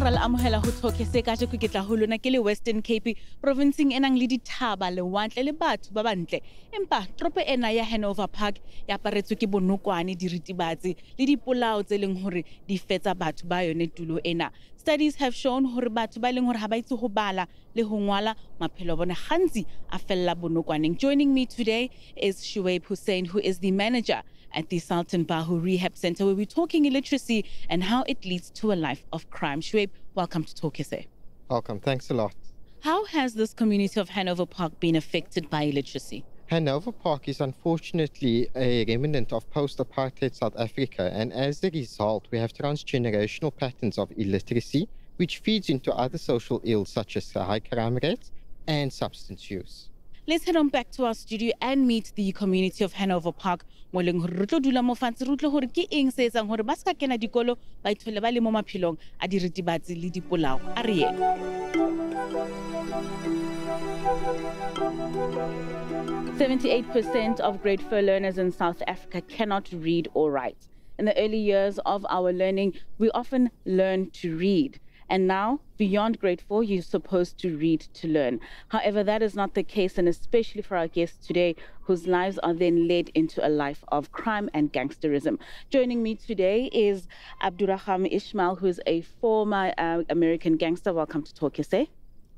Dumelang ra le amohela ho Thokese ka jeko ke tla ho lona ke le Western Cape provinceng enang le dithaba lewatle le batho ba bantle empa tropo ena ya Hanover Park ya aparetswe ke bonokwane diritibatsi le dipolao tse leng hore di fetsa batho ba yone tulo ena. Studies have shown hore batho ba leng hore ha ba itse ho bala le ho ngwala maphelo bona gantsi a fella bonokwaneng. Joining me today is Shuaib Hussein, who is the manager at the Sultan Bahu Rehab Center, where we're talking illiteracy and how it leads to a life of crime. Shuaib, welcome to Talk SA. Welcome, thanks a lot. How has this community of Hanover Park been affected by illiteracy? Hanover Park is unfortunately a remnant of post-apartheid South Africa, and as a result, we have transgenerational patterns of illiteracy, which feeds into other social ills such as high crime rates and substance use. Let's head on back to our studio and meet the community of Hanover Park. 78% of grade 4 learners in South Africa cannot read or write. In the early years of our learning, we often learn to read. And now, beyond grade 4, you're supposed to read to learn. However, that is not the case, and especially for our guests today, whose lives are then led into a life of crime and gangsterism. Joining me today is Abdurrahman Ismail, who is a former American gangster. Welcome to Talk SA.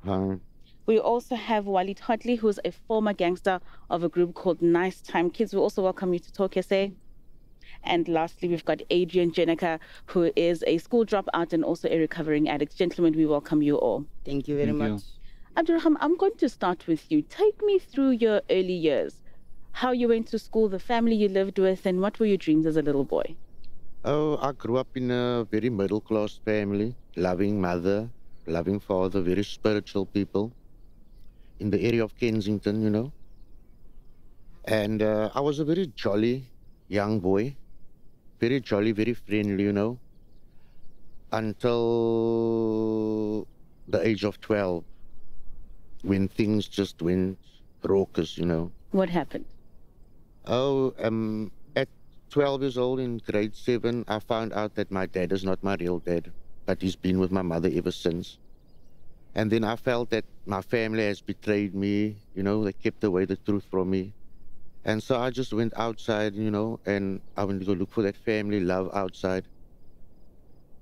Hi. We also have Walid Hotley, who is a former gangster of a group called Nice Time Kids. We also welcome you to Talk SA. And lastly, we've got Adrian Jenica, who is a school dropout and also a recovering addict. Gentlemen, we welcome you all. Thank you very much. Abdurrahman, I'm going to start with you. Take me through your early years, how you went to school, the family you lived with, and what were your dreams as a little boy? Oh, I grew up in a very middle-class family, loving mother, loving father, very spiritual people in the area of Kensington, you know. And I was a very jolly young boy. Very jolly, very friendly, you know, until the age of 12, when things just went raucous, you know. What happened? Oh, at 12 years old in grade 7, I found out that my dad is not my real dad, but he's been with my mother ever since. And then I felt that my family has betrayed me, you know, they kept away the truth from me. And so I just went outside, you know, and I went to go look for that family love outside,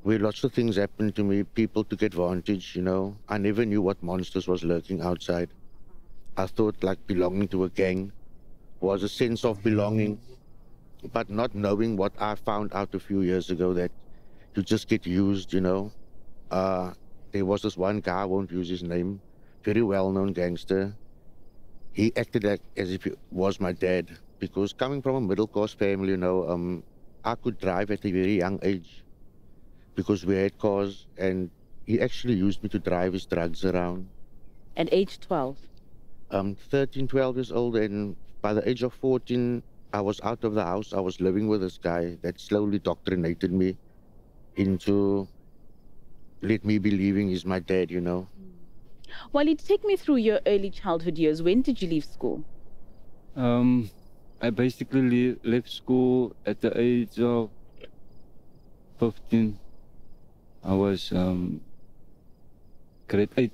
where lots of things happened to me. People took advantage, you know. I never knew what monsters was lurking outside. I thought like belonging to a gang was a sense of belonging, but not knowing what I found out a few years ago, that you just get used, you know. There was this one guy, I won't use his name, very well-known gangster. He acted like as if he was my dad, because coming from a middle-class family, you know, I could drive at a very young age because we had cars, and he actually used me to drive his drugs around. At age 12? 13, 12 years old, and by the age of 14, I was out of the house. I was living with this guy that slowly doctrinated me into let me believing he's my dad, you know. Walid, take me through your early childhood years. When did you leave school? I basically left school at the age of 15. I was grade 8.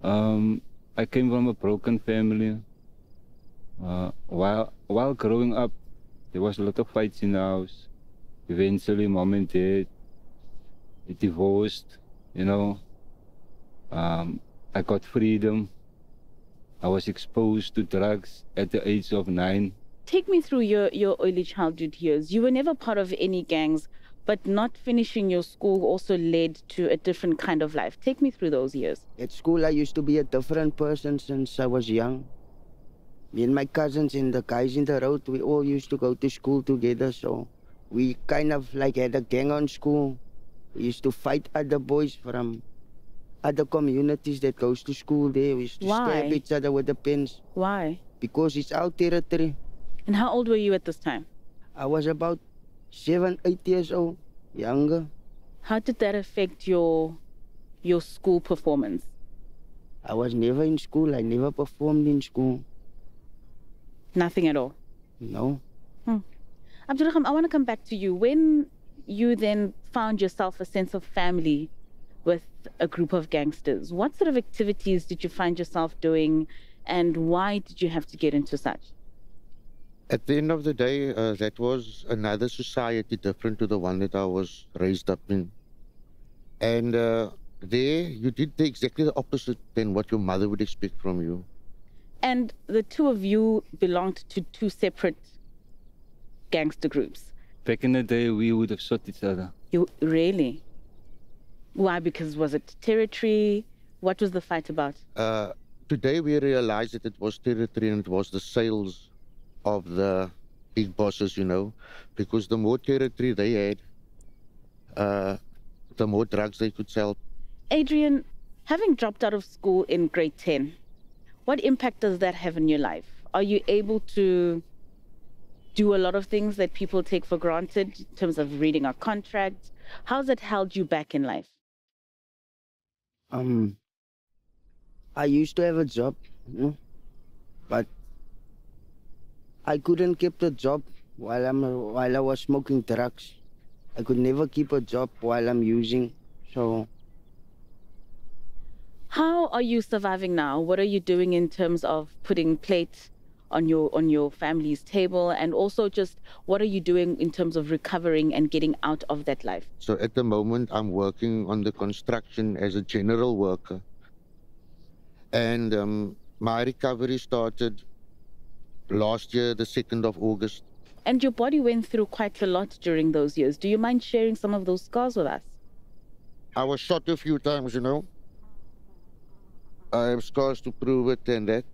I came from a broken family. While growing up, there was a lot of fights in the house. Eventually, mom and dad divorced, you know. I got freedom. I was exposed to drugs at the age of 9. Take me through your early childhood years. You were never part of any gangs, but not finishing your school also led to a different kind of life. Take me through those years. At school, I used to be a different person since I was young. Me and my cousins and the guys in the road, we all used to go to school together, so we kind of like had a gang on school. We used to fight other boys from other communities that goes to school there. We used to stab each other with the pens. Why? Because it's our territory. And how old were you at this time? I was about 7, 8 years old, younger. How did that affect your school performance? I was never in school. I never performed in school. Nothing at all? No. Abdurrahman, I want to come back to you. When you then found yourself a sense of family with a group of gangsters. What sort of activities did you find yourself doing, and why did you have to get into such? At the end of the day, that was another society different to the one that I was raised up in. And there, you did exactly the opposite than what your mother would expect from you. And the two of you belonged to two separate gangster groups. Back in the day, we would have shot each other. You really? Why? Because was it territory? What was the fight about? Today, we realize that it was territory and it was the sales of the big bosses, you know, because the more territory they had, the more drugs they could sell. Adrian, having dropped out of school in grade 10, what impact does that have in your life? Are you able to do a lot of things that people take for granted in terms of reading a contract? How's it held you back in life? I used to have a job, but I couldn't keep the job while I was smoking drugs. I could never keep a job while I'm using, so. How are you surviving now? What are you doing in terms of putting plate on your family's table, and also just what are you doing in terms of recovering and getting out of that life? So at the moment, I'm working on the construction as a general worker. And my recovery started last year, the 2nd of August. And your body went through quite a lot during those years. Do you mind sharing some of those scars with us? I was shot a few times, you know. I have scars to prove it and that.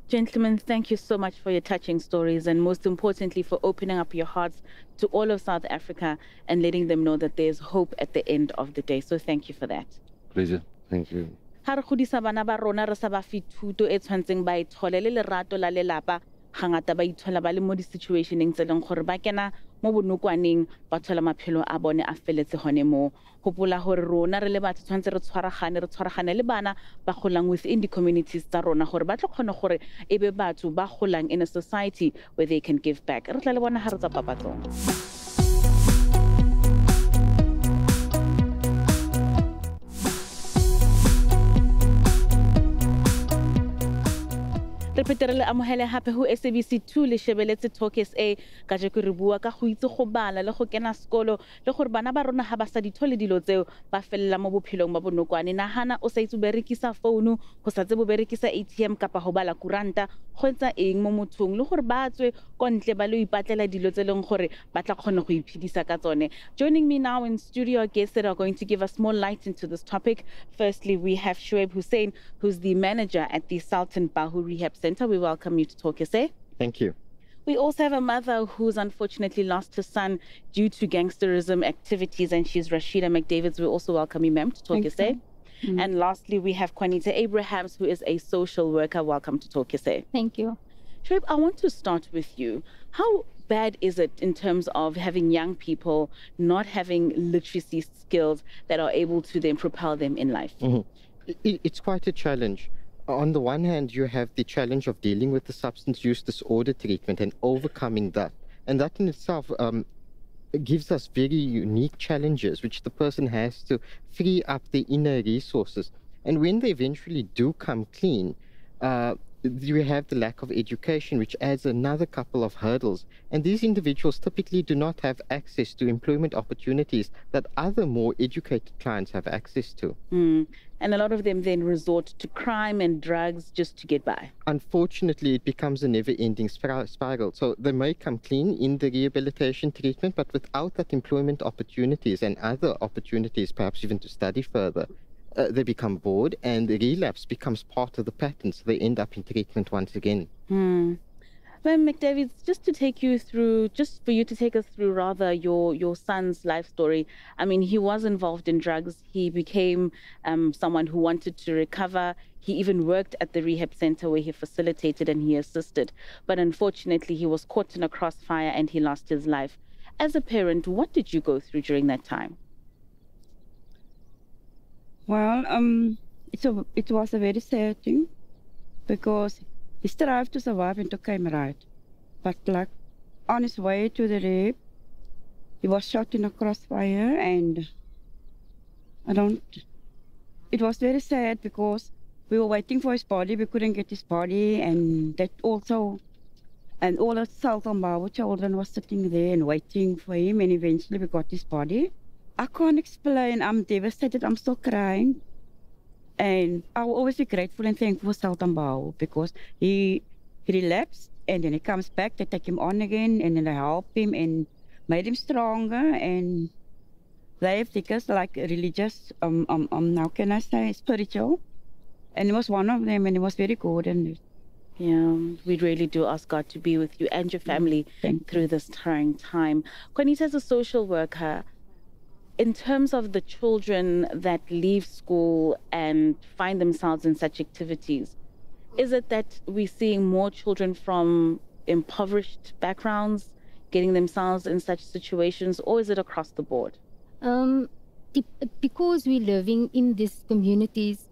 Gentlemen, thank you so much for your touching stories, and most importantly for opening up your hearts to all of South Africa and letting them know that there's hope at the end of the day. So thank you for that. Pleasure. Thank you. Ha re godisa bana ba rona re sa ba fi thuto e tshwantseng ba ithole le lerato la lelapa, hangata ba ithola ba le mo di-situationeng tse leng gore ba kena mo bonokwaneng ba thola maphelo a bone a feletse gone mo. Gopola gore rona re le batho tshwanetse re tshwaragane le bana ba golang within the communities tsa rona gore ba tlo kgone gore e be batho ba golang in a society where they can give back. Re tla le bona ha re tsa papatsong. Re phetere le amohele hape ho SABC 2 le shebeletse Talk SA ka jeko re bua ka go itse go bala le go kena sekolo le gore bana ba rona ha ba sa dithole dilo tseo ba fella mo bophelong ba bonokwane. Nahana o sa itse berekisa phone, go sa tsebo berekisa ATM kapa ho bala kuranta, go etsa eng mo mothong le gore ba tswe kontle ba lo ipatlela dilo tse leng gore ba tla kgona go iphedisa ka tsone. Joining me now in studio are guests that are going to give us more light into this topic. Firstly, we have Shoaib Hussein, who's the manager at the Sultan Bahu Rehab Center. We welcome you to Talk SA. Thank you. We also have a mother who's unfortunately lost her son due to gangsterism activities, and she's Rashida McDavids. We also welcome you, ma'am, to Talk SA. And lastly, we have Juanita Abrahams, who is a social worker. Welcome to Talk SA. Thank you. Shoaib, I want to start with you. How bad is it in terms of having young people not having literacy skills that are able to then propel them in life? It's quite a challenge. On the one hand, you have the challenge of dealing with the substance use disorder treatment and overcoming that. And that in itself gives us very unique challenges, which the person has to free up their inner resources. And when they eventually do come clean, you have the lack of education, which adds another couple of hurdles. And these individuals typically do not have access to employment opportunities that other more educated clients have access to. And a lot of them then resort to crime and drugs just to get by. Unfortunately, it becomes a never-ending spiral. So they may come clean in the rehabilitation treatment, but without that employment opportunities and other opportunities, perhaps even to study further, they become bored, and the relapse becomes part of the pattern, so they end up in treatment once again. Well, McDavid, just for you to take us through rather your son's life story. I mean, he was involved in drugs. He became someone who wanted to recover. He even worked at the rehab center where he facilitated and he assisted. But unfortunately, he was caught in a crossfire and he lost his life. As a parent, what did you go through during that time? Well, it was a very sad thing because he strived to survive and to come right. But like on his way to the rehab, he was shot in a crossfire, and it was very sad because we were waiting for his body. We couldn't get his body, and that also, and all the South Ambao children was sitting there and waiting for him, and eventually we got his body. I can't explain. I'm devastated. I'm still crying. And I will always be grateful and thankful for South Ambao because he relapsed, and then he comes back. They take him on again, and then they help him and made him stronger. And they have taken us like religious, how can I say, spiritual. And he was one of them, and he was very good. And yeah, we really do ask God to be with you and your family through this trying time. Juanita, as a social worker, in terms of the children that leave school and find themselves in such activities, is it that we're seeing more children from impoverished backgrounds getting themselves in such situations, or is it across the board? Because we're living in these communities,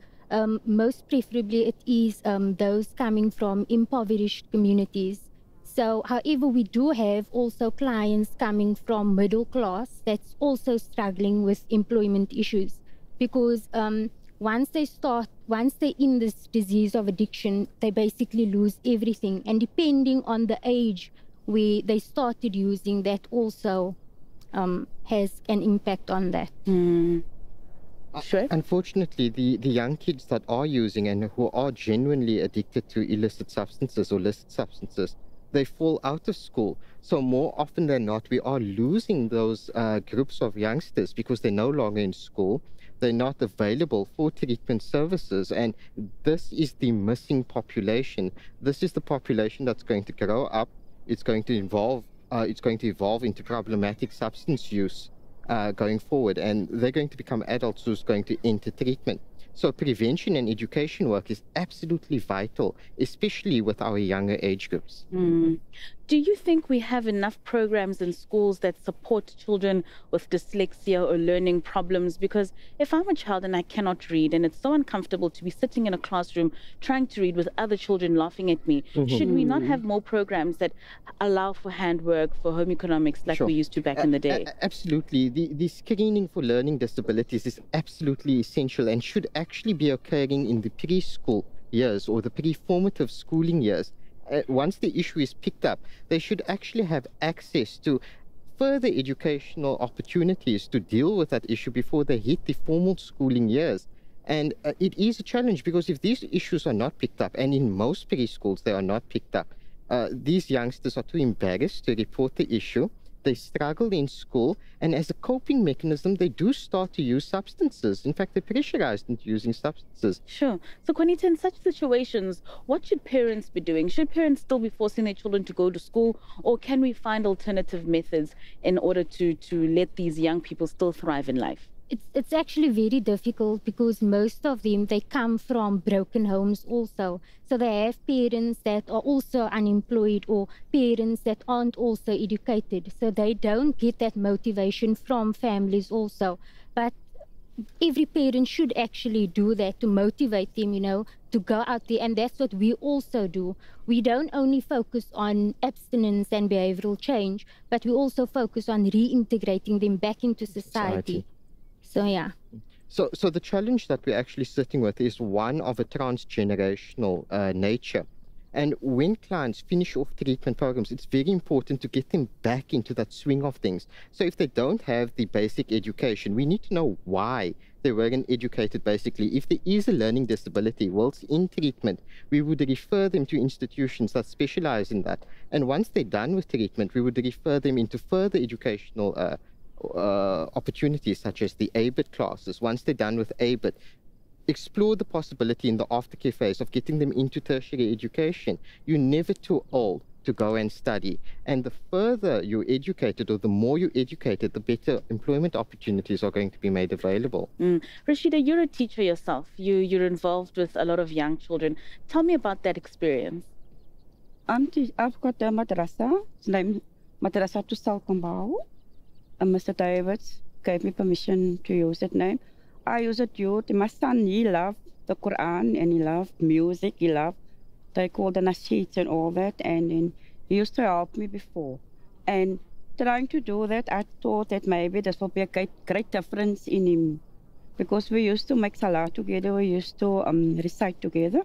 most preferably it is those coming from impoverished communities. So, however, we do have also clients coming from middle class that's also struggling with employment issues, because once they're in this disease of addiction, they basically lose everything. And depending on the age where they started using, that also has an impact on that. Sure. Unfortunately, the young kids that are using and who are genuinely addicted to illicit substances or illicit substances, they fall out of school. So more often than not, we are losing those groups of youngsters because they're no longer in school. They're not available for treatment services. And this is the missing population. This is the population that's going to grow up. It's going to evolve into problematic substance use going forward. And they're going to become adults who's going to enter treatment. So prevention and education work is absolutely vital, especially with our younger age groups. Do you think we have enough programs in schools that support children with dyslexia or learning problems? Because if I'm a child and I cannot read, and it's so uncomfortable to be sitting in a classroom trying to read with other children laughing at me, should we not have more programs that allow for handwork, for home economics, like we used to back in the day? Absolutely. The screening for learning disabilities is absolutely essential and should actually be occurring in the preschool years or the pre-formative schooling years. Once the issue is picked up, they should actually have access to further educational opportunities to deal with that issue before they hit the formal schooling years. And it is a challenge because if these issues are not picked up, and in most preschools they are not picked up, these youngsters are too embarrassed to report the issue. They struggle in school, and as a coping mechanism, they do start to use substances. In fact, they're pressurized into using substances. Sure. So, Juanita, in such situations, what should parents be doing? Should parents still be forcing their children to go to school, or can we find alternative methods in order to let these young people still thrive in life? It's actually very difficult because most of them, they come from broken homes also. So they have parents that are also unemployed or parents that aren't also educated. So they don't get that motivation from families also. But every parent should actually do that to motivate them, to go out there. And that's what we also do. We don't only focus on abstinence and behavioral change, but we also focus on reintegrating them back into society. So, yeah. So the challenge that we're actually sitting with is one of a transgenerational nature. And when clients finish off treatment programs, it's very important to get them back into that swing of things. So if they don't have the basic education, we need to know why they weren't educated basically. If there is a learning disability whilst in treatment, we would refer them to institutions that specialize in that. And once they're done with treatment, we would refer them into further educational opportunities such as the ABIT classes. Once they're done with ABIT, explore the possibility in the aftercare phase of getting them into tertiary education. You're never too old to go and study. And the further you're educated, or the more you're educated, the better employment opportunities are going to be made available. Rashida, you're a teacher yourself. You're involved with a lot of young children. Tell me about that experience. I've got a madrasa. It's named Madrasa to South Ambao. And Mr. Davids gave me permission to use that name. I use it youth. My son, he loved the Quran and he loved music. They call the nasheeds and all that. And then he used to help me before. And trying to do that, I thought that maybe this will be a great difference in him. Because we used to make salah together, we used to recite together.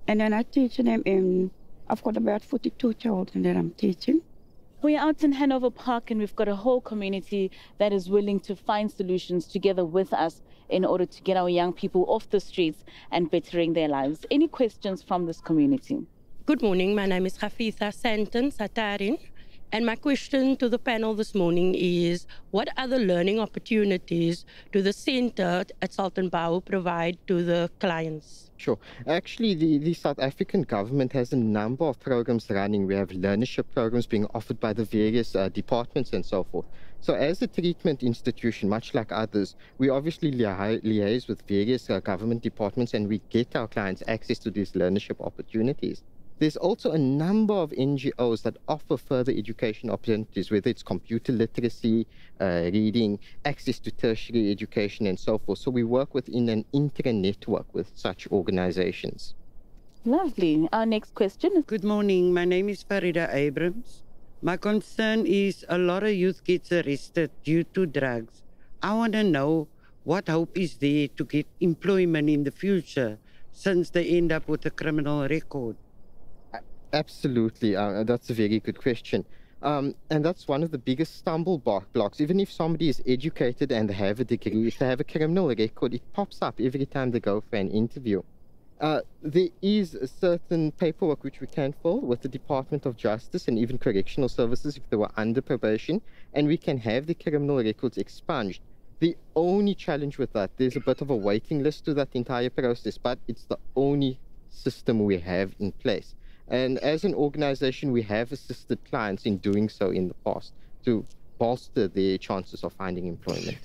And then I teach them, and I've got about 42 children that I'm teaching. We're out in Hanover Park and we've got a whole community that is willing to find solutions together with us in order to get our young people off the streets and bettering their lives. Any questions from this community? Good morning. My name is Hafitha Santon Satarin. And my question to the panel this morning is, what other learning opportunities do the center at Sultan Bau provide to the clients? Sure. Actually, the South African government has a number of programs running. We have learnership programs being offered by the various departments and so forth. So as a treatment institution, much like others, we obviously liaise with various government departments, and we get our clients access to these learnership opportunities. There's also a number of NGOs that offer further education opportunities, whether it's computer literacy, reading, access to tertiary education, and so forth. So we work within an intra-network with such organizations. Lovely. Our next question is... Good morning. My name is Farida Abrams. My concern is a lot of youth gets arrested due to drugs. I want to know what hope is there to get employment in the future since they end up with a criminal record. Absolutely. That's a very good question. And that's one of the biggest stumble blocks. Even if somebody is educated and have a degree, if they have a criminal record, it pops up every time they go for an interview. There is a certain paperwork which we can fill with the Department of Justice and even Correctional Services if they were under probation, and we can have the criminal records expunged. The only challenge with that, there's a bit of a waiting list to that entire process, but it's the only system we have in place. And as an organization, we have assisted clients in doing so in the past to bolster their chances of finding employment.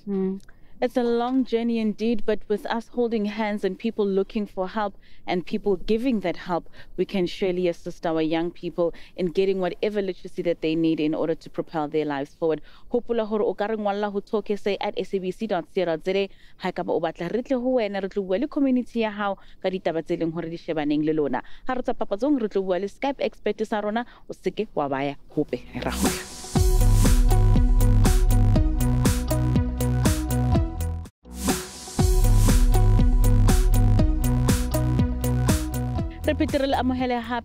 It's a long journey indeed, but with us holding hands and people looking for help and people giving that help, we can surely assist our young people in getting whatever literacy that they need in order to propel their lives forward. Hopola hore o ka re ngwalla ho talk SA at sabc.co.za ha ka ba o batla re tle ho wena re tlo bua le community ya hao ka ditaba tse leng hore di shebaneng le lona. Ha re tsa papatsong re tlo bua le Skype expert sa rona o seke wa baya hope ra hola.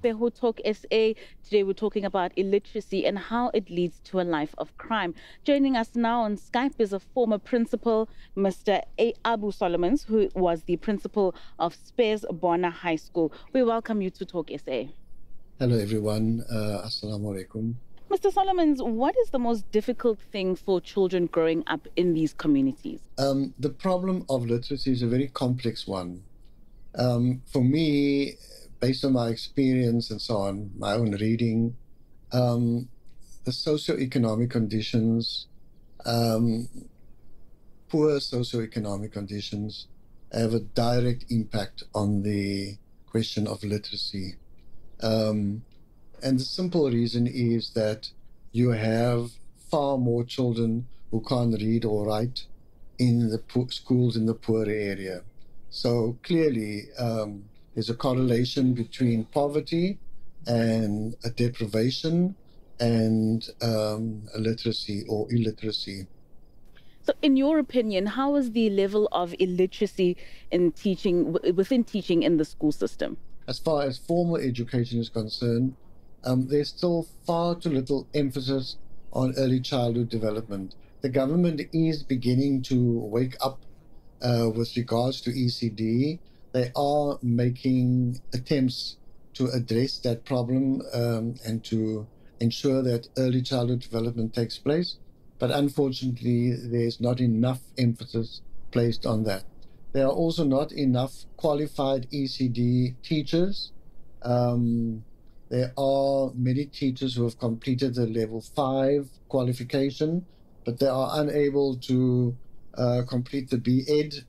Who Talk SA. Today we're talking about illiteracy and how it leads to a life of crime. Joining us now on Skype is a former principal, Mr. Abu Solomons, who was the principal of Spares Bona High School. We welcome you to Talk SA. Hello everyone. Assalamu alaikum. Mr. Solomons, what is the most difficult thing for children growing up in these communities? The problem of literacy is a very complex one. For me, based on my experience and so on, my own reading, the socioeconomic conditions, poor socioeconomic conditions have a direct impact on the question of literacy. And the simple reason is that you have far more children who can't read or write in the schools in the poorer area. So clearly, there's a correlation between poverty and a deprivation and illiteracy or illiteracy. So in your opinion, how is the level of illiteracy in teaching, within teaching in the school system? As far as formal education is concerned, there's still far too little emphasis on early childhood development. The government is beginning to wake up with regards to ECD. They are making attempts to address that problem and to ensure that early childhood development takes place. But unfortunately, there's not enough emphasis placed on that. There are also not enough qualified ECD teachers. There are many teachers who have completed the level 5 qualification, but they are unable to complete the B.Ed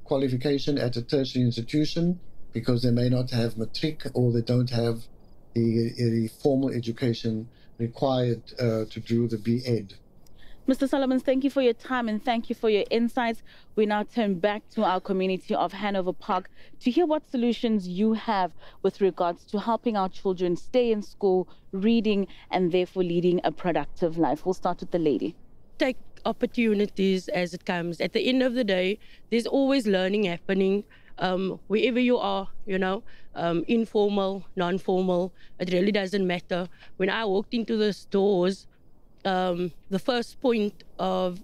qualification at a tertiary institution because they may not have matric or they don't have the formal education required to do the B.Ed. Mr. Solomons, thank you for your time and thank you for your insights. We now turn back to our community of Hanover Park to hear what solutions you have with regards to helping our children stay in school, reading, and therefore leading a productive life. We'll start with the lady. Take opportunities as it comes. At the end of the day, there's always learning happening. Wherever you are, informal, non-formal, it really doesn't matter. When I walked into the stores, the first point of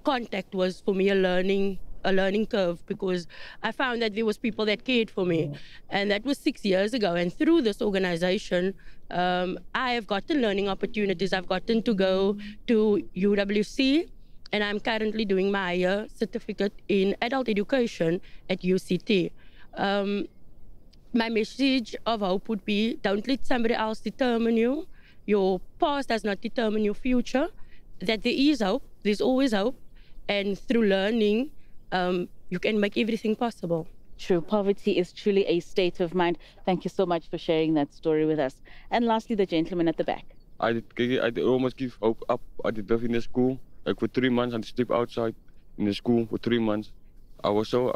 contact was for me a learning curve, because I found that there was people that cared for me, and that was 6 years ago. And through this organization, I have gotten learning opportunities. I've gotten to go to UWC, and I'm currently doing my higher certificate in adult education at UCT. My message of hope would be, don't let somebody else determine you. Your past does not determine your future. That there is hope, there's always hope. And through learning, you can make everything possible. True, poverty is truly a state of mind. Thank you so much for sharing that story with us. And lastly, the gentleman at the back. I almost give hope up. I did live in the school. Like for 3 months, I had to sleep outside in the school for 3 months. I was so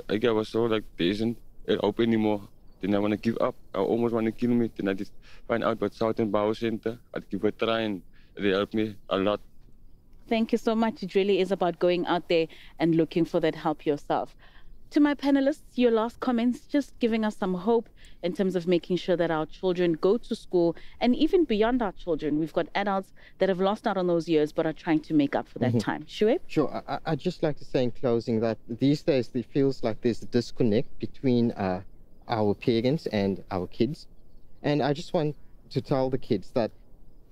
like, there isn't hope anymore. Then I want to give up. I almost want to kill me. Then I just find out about Southern Bow Center. I'd give it a try, and they helped me a lot. Thank you so much. It really is about going out there and looking for that help yourself. To my panelists, your last comments, just giving us some hope in terms of making sure that our children go to school, and even beyond our children. We've got adults that have lost out on those years but are trying to make up for that time. Shuaib? Sure. I'd just like to say in closing that these days it feels like there's a disconnect between our parents and our kids. And I just want to tell the kids that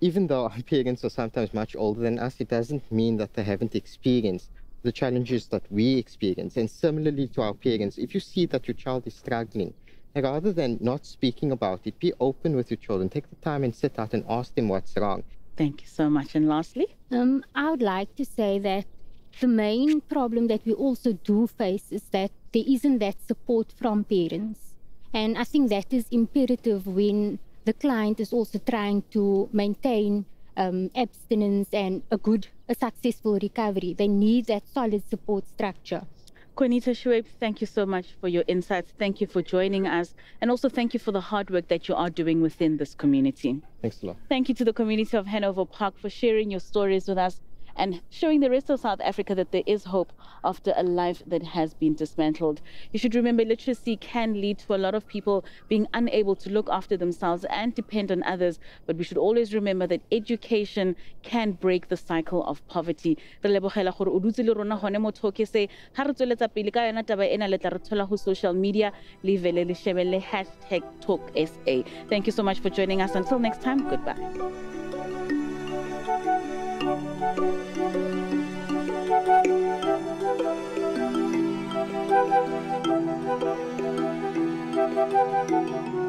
even though our parents are sometimes much older than us, it doesn't mean that they haven't experienced the challenges that we experience. And similarly to our parents, if you see that your child is struggling, rather than not speaking about it, be open with your children. Take the time and sit out and ask them what's wrong. Thank you so much. And lastly? I would like to say that the main problem that we also do face is that there isn't that support from parents. And I think that is imperative when the client is also trying to maintain abstinence and a successful recovery. They need that solid support structure. Juanita, Shuaib, thank you so much for your insights. Thank you for joining us. And also thank you for the hard work that you are doing within this community. Thanks a lot. Thank you to the community of Hanover Park for sharing your stories with us and showing the rest of South Africa that there is hope after a life that has been dismantled. You should remember, illiteracy can lead to a lot of people being unable to look after themselves and depend on others, but we should always remember that education can break the cycle of poverty. Social media, #TalkSA. Thank you so much for joining us. Until next time, goodbye. Thank you.